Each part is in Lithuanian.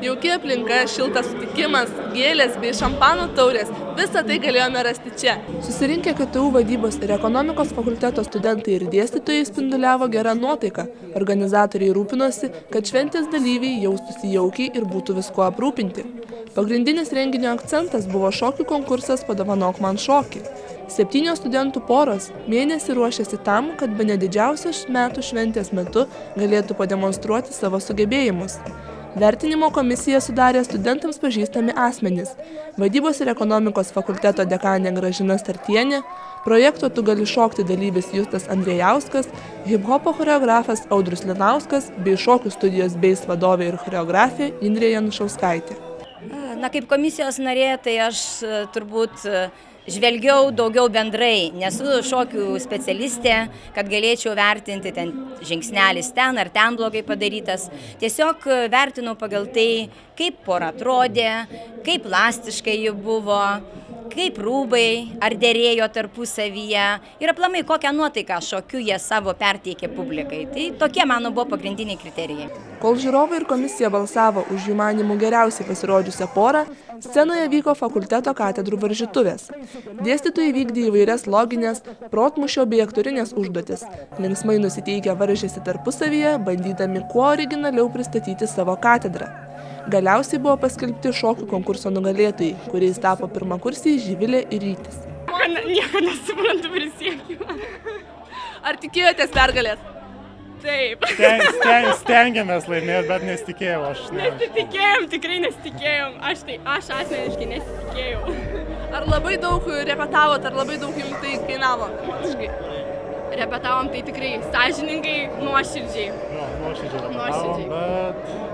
Jauki aplinka, šiltas sutikimas, gėlės bei šampano taurės – visą tai galėjome rasti čia. Susirinkę KTU vadybos ir ekonomikos fakulteto studentai ir dėstytojai spinduliavo gerą nuotaiką. Organizatoriai rūpinosi, kad šventės dalyviai jaustųsi jaukiai ir būtų viskuo aprūpinti. Pagrindinis renginio akcentas buvo šokių konkursas Padovanok man šokį. 7 studentų poros mėnesį ruošėsi tam, kad bene didžiausios metų šventės metu galėtų pademonstruoti savo sugebėjimus. Vertinimo komisiją sudarė studentams pažįstami asmenys. Vadybos ir ekonomikos fakulteto dekanė Gražina Startienė, projekto Tu gali šokti dalyvis Justas Andrėjauskas, hip-hopo choreografas Audrius Linauskas bei šokių studijos BASE vadovė ir choreografė Indrė Janušauskaitė. Na, kaip komisijos narė, tai aš turbūt žvelgiau daugiau bendrai, nesu šokių specialistė, kad galėčiau vertinti ten žingsnelis ten ar ten blogai padarytas. Tiesiog vertinau pagal tai, kaip pora atrodė, kaip plastiškai ji buvo, kaip rūbai, ar derėjo tarpusavyje ir aplamai kokią nuotaiką šokiu jie savo perteikė publikai. Tai tokie mano buvo pagrindiniai kriterijai. Kol žiūrovai ir komisija balsavo už jų manymų geriausiai pasirodžiusią porą, scenoje vyko fakulteto katedrų varžytuvės. Dėstytojai vykdė įvairias loginės, protmūšio bei aktorinės užduotis. Linksmai nusiteikę varžėsi tarpusavyje, bandydami kuo originaliau pristatyti savo katedrą. Galiausiai buvo paskelbti šokių konkurso nugalėtojai, kuriais tapo pirmakursiai Živilė ir Rytis. Nieko nesuprantu, prisiekiu. Ar tikėjotės pergalės? Taip. Stengiamės laimėti, bet nesitikėjau aš. Nesitikėjom, tikrai nesitikėjom. Aš asmeniškai nesitikėjau. Ar labai daug repetavot, ar labai daug jums tai kainavo? Repetavom tai tikrai sąžiningai, nuoširdžiai. Nuoširdžiai, bet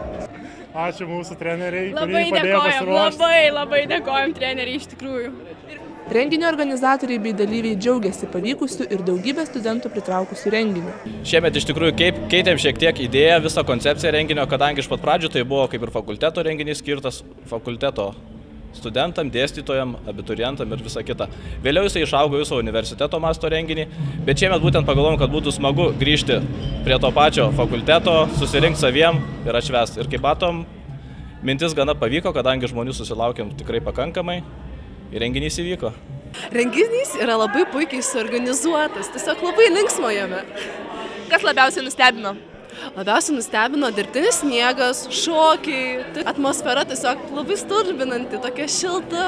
ačiū mūsų treneriai, kurie padėjo pasiruošti. Labai dėkojam treneriai iš tikrųjų. Renginio organizatoriai bei dalyviai džiaugiasi pavykusiu ir daugybę studentų pritraukusių renginiu. Šiemet iš tikrųjų keitėm šiek tiek idėją, visą koncepciją renginio, kadangi iš pat pradžių tai buvo kaip ir fakulteto renginys skirtas fakulteto studentam, dėstytojam, abiturientam ir visa kita. Vėliau jisai išaugo viso universiteto masto renginį, bet šiemet būtent pagalvojom, kad būtų smagu grįžti prie to pačio fakulteto, susirinkti saviem ir atšvęsti. Ir kaip matom, mintis gana pavyko, kadangi žmonių susilaukėm tikrai pakankamai. Ir renginys įvyko. Renginys yra labai puikiai suorganizuotas, tiesiog labai linksma jame. Kas labiausiai nustebino? Labiausiai nustebino dirbtinis sniegas, šokiai, atmosfera tiesiog labai stulbinanti, tokia šilta.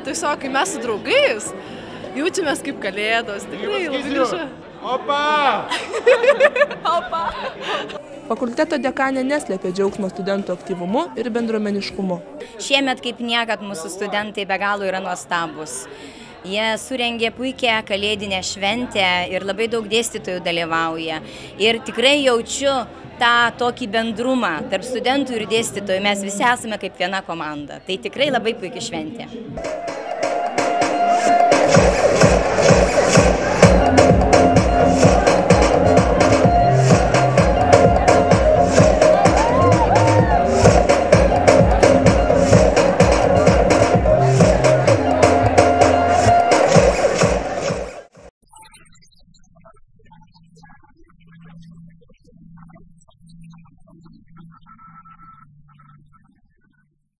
Tiesiog, kai mes su draugais jaučiamės kaip kalėdos, tikrai labai gražu. Opa! Opa! Fakulteto dekanė neslėpė džiaugsmo studentų aktyvumu ir bendruomeniškumu. Šiemet kaip niekad mūsų studentai be galo yra nuostabus. Jie surengė puikią kalėdinę šventę ir labai daug dėstytojų dalyvauja. Ir tikrai jaučiu tą tokį bendrumą tarp studentų ir dėstytojų. Mes visi esame kaip viena komanda. Tai tikrai labai puikia šventė.